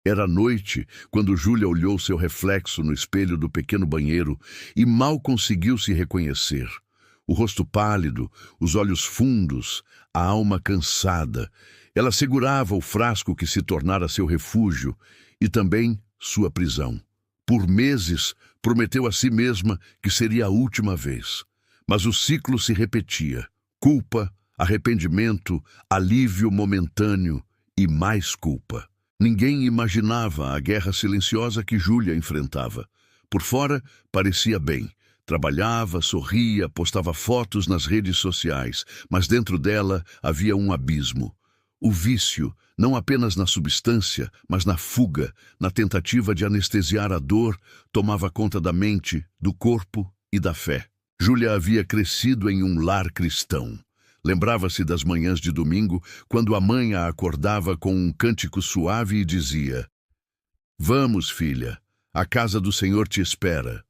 Era noite quando Júlia olhou seu reflexo no espelho do pequeno banheiro e mal conseguiu se reconhecer. O rosto pálido, os olhos fundos, a alma cansada. Ela segurava o frasco que se tornara seu refúgio e também sua prisão. Por meses, prometeu a si mesma que seria a última vez. Mas o ciclo se repetia. Culpa, arrependimento, alívio momentâneo e mais culpa. Ninguém imaginava a guerra silenciosa que Júlia enfrentava. Por fora, parecia bem. Trabalhava, sorria, postava fotos nas redes sociais, mas dentro dela havia um abismo. O vício, não apenas na substância, mas na fuga, na tentativa de anestesiar a dor, tomava conta da mente, do corpo e da fé. Júlia havia crescido em um lar cristão. Lembrava-se das manhãs de domingo, quando a mãe a acordava com um cântico suave e dizia: "Vamos, filha, a casa do Senhor te espera."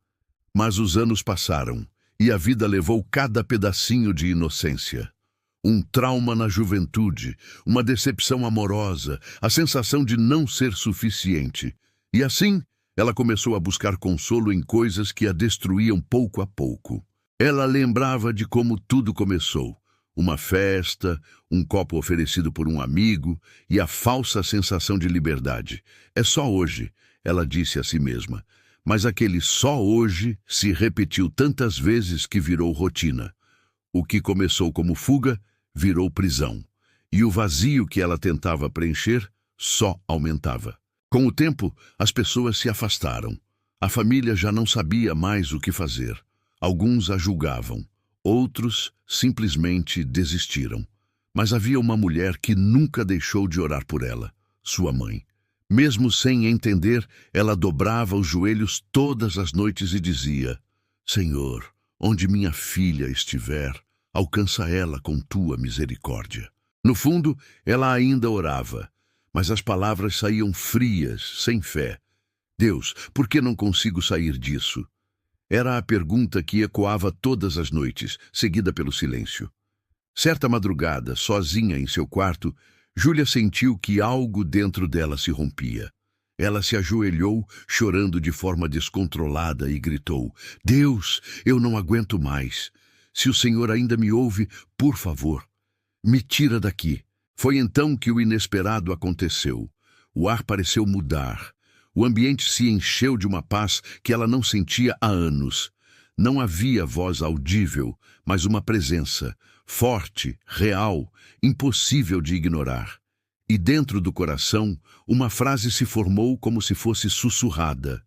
Mas os anos passaram, e a vida levou cada pedacinho de inocência. Um trauma na juventude, uma decepção amorosa, a sensação de não ser suficiente. E assim, ela começou a buscar consolo em coisas que a destruíam pouco a pouco. Ela lembrava de como tudo começou. Uma festa, um copo oferecido por um amigo e a falsa sensação de liberdade. É só hoje, ela disse a si mesma. Mas aquele só hoje se repetiu tantas vezes que virou rotina. O que começou como fuga virou prisão. E o vazio que ela tentava preencher só aumentava. Com o tempo, as pessoas se afastaram. A família já não sabia mais o que fazer. Alguns a julgavam. Outros simplesmente desistiram. Mas havia uma mulher que nunca deixou de orar por ela, sua mãe. Mesmo sem entender, ela dobrava os joelhos todas as noites e dizia: "Senhor, onde minha filha estiver, alcança ela com tua misericórdia." No fundo, ela ainda orava, mas as palavras saíam frias, sem fé. "Deus, por que não consigo sair disso?" Era a pergunta que ecoava todas as noites, seguida pelo silêncio. Certa madrugada, sozinha em seu quarto, Júlia sentiu que algo dentro dela se rompia. Ela se ajoelhou, chorando de forma descontrolada, e gritou: "Deus, eu não aguento mais. Se o Senhor ainda me ouve, por favor, me tira daqui." Foi então que o inesperado aconteceu. O ar pareceu mudar. O ambiente se encheu de uma paz que ela não sentia há anos. Não havia voz audível, mas uma presença, forte, real, impossível de ignorar. E dentro do coração, uma frase se formou como se fosse sussurrada: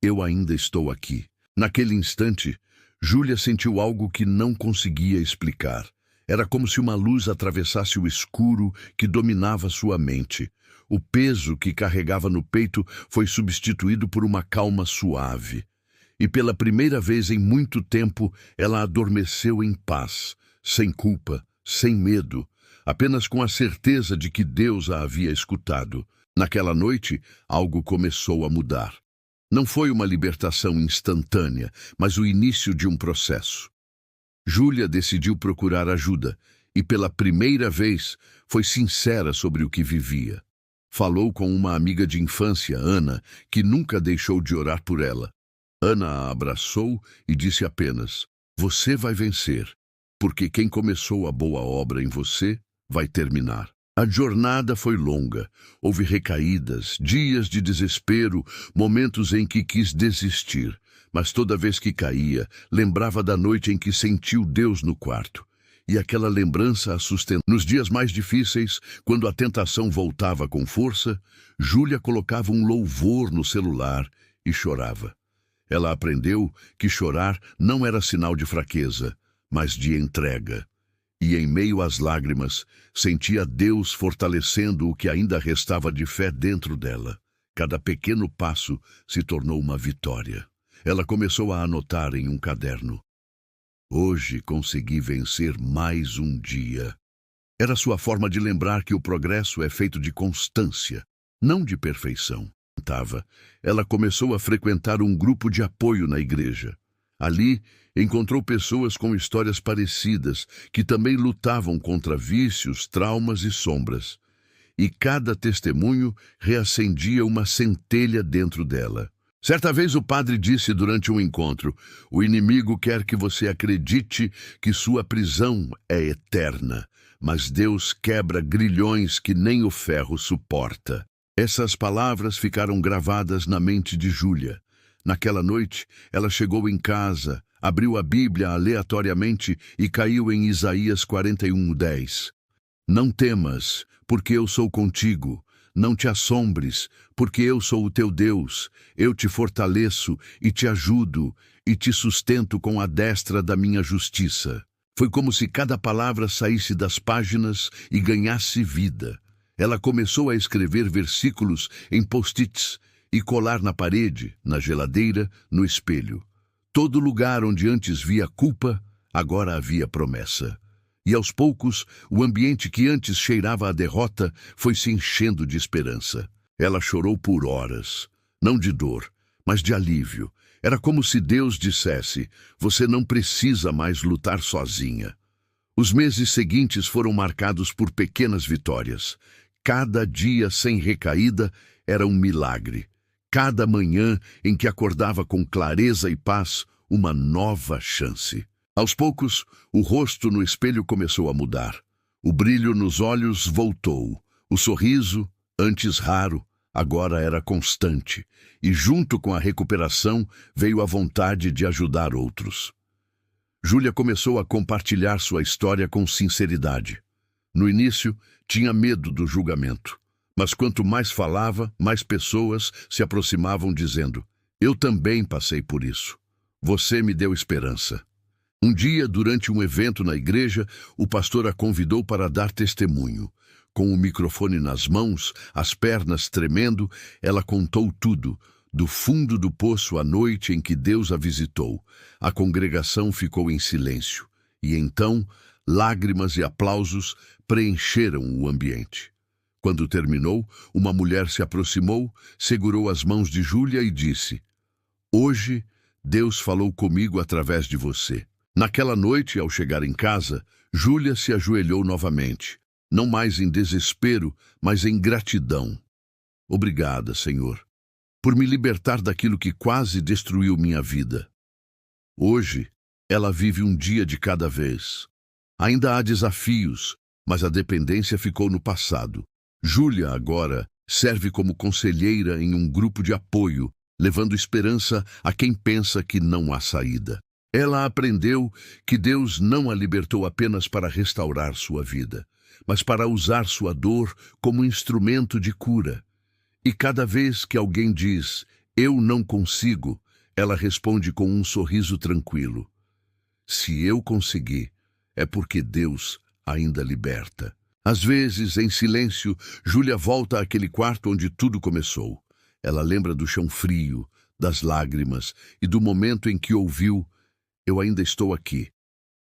"Eu ainda estou aqui." Naquele instante, Júlia sentiu algo que não conseguia explicar. Era como se uma luz atravessasse o escuro que dominava sua mente. O peso que carregava no peito foi substituído por uma calma suave. E pela primeira vez em muito tempo, ela adormeceu em paz, sem culpa, sem medo, apenas com a certeza de que Deus a havia escutado. Naquela noite, algo começou a mudar. Não foi uma libertação instantânea, mas o início de um processo. Júlia decidiu procurar ajuda e, pela primeira vez, foi sincera sobre o que vivia. Falou com uma amiga de infância, Ana, que nunca deixou de orar por ela. Ana a abraçou e disse apenas: "Você vai vencer, porque quem começou a boa obra em você vai terminar." A jornada foi longa. Houve recaídas, dias de desespero, momentos em que quis desistir. Mas toda vez que caía, lembrava da noite em que sentiu Deus no quarto. E aquela lembrança a sustentou. Nos dias mais difíceis, quando a tentação voltava com força, Júlia colocava um louvor no celular e chorava. Ela aprendeu que chorar não era sinal de fraqueza, mas de entrega. E em meio às lágrimas, sentia Deus fortalecendo o que ainda restava de fé dentro dela. Cada pequeno passo se tornou uma vitória. Ela começou a anotar em um caderno: "Hoje consegui vencer mais um dia." Era sua forma de lembrar que o progresso é feito de constância, não de perfeição. Ela começou a frequentar um grupo de apoio na igreja. Ali, encontrou pessoas com histórias parecidas, que também lutavam contra vícios, traumas e sombras. e cada testemunho reacendia uma centelha dentro dela. Certa vez o padre disse durante um encontro: "O inimigo quer que você acredite que sua prisão é eterna, mas Deus quebra grilhões que nem o ferro suporta." Essas palavras ficaram gravadas na mente de Júlia. Naquela noite, ela chegou em casa, abriu a Bíblia aleatoriamente e caiu em Isaías 41:10. "Não temas, porque eu sou contigo. Não te assombres, porque eu sou o teu Deus. Eu te fortaleço e te ajudo e te sustento com a destra da minha justiça." Foi como se cada palavra saísse das páginas e ganhasse vida. Ela começou a escrever versículos em post-its e colar na parede, na geladeira, no espelho. Todo lugar onde antes via culpa, agora havia promessa. E aos poucos, o ambiente que antes cheirava a derrota foi se enchendo de esperança. Ela chorou por horas, não de dor, mas de alívio. Era como se Deus dissesse: "Você não precisa mais lutar sozinha." Os meses seguintes foram marcados por pequenas vitórias. Cada dia sem recaída era um milagre. Cada manhã em que acordava com clareza e paz, uma nova chance. Aos poucos, o rosto no espelho começou a mudar. O brilho nos olhos voltou. O sorriso, antes raro, agora era constante. E junto com a recuperação veio a vontade de ajudar outros. Júlia começou a compartilhar sua história com sinceridade. No início, tinha medo do julgamento. Mas quanto mais falava, mais pessoas se aproximavam dizendo: "Eu também passei por isso. Você me deu esperança." Um dia, durante um evento na igreja, o pastor a convidou para dar testemunho. Com o microfone nas mãos, as pernas tremendo, ela contou tudo, do fundo do poço à noite em que Deus a visitou. A congregação ficou em silêncio, e então lágrimas e aplausos preencheram o ambiente. Quando terminou, uma mulher se aproximou, segurou as mãos de Júlia e disse: "Hoje, Deus falou comigo através de você." Naquela noite, ao chegar em casa, Júlia se ajoelhou novamente, não mais em desespero, mas em gratidão. "Obrigada, Senhor, por me libertar daquilo que quase destruiu minha vida." Hoje, ela vive um dia de cada vez. Ainda há desafios, mas a dependência ficou no passado. Júlia, agora, serve como conselheira em um grupo de apoio, levando esperança a quem pensa que não há saída. Ela aprendeu que Deus não a libertou apenas para restaurar sua vida, mas para usar sua dor como instrumento de cura. E cada vez que alguém diz: "Eu não consigo", ela responde com um sorriso tranquilo: "Se eu conseguir, é porque Deus ainda liberta." Às vezes, em silêncio, Júlia volta àquele quarto onde tudo começou. Ela lembra do chão frio, das lágrimas e do momento em que ouviu: "Eu ainda estou aqui."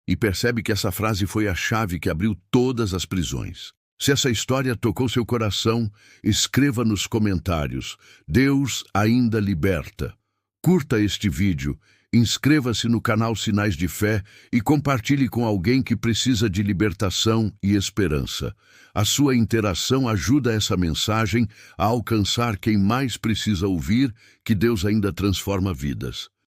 E percebe que essa frase foi a chave que abriu todas as prisões. Se essa história tocou seu coração, escreva nos comentários: "Deus ainda liberta." Curta este vídeo, inscreva-se no canal Sinais de Fé e compartilhe com alguém que precisa de libertação e esperança. A sua interação ajuda essa mensagem a alcançar quem mais precisa ouvir que Deus ainda transforma vidas.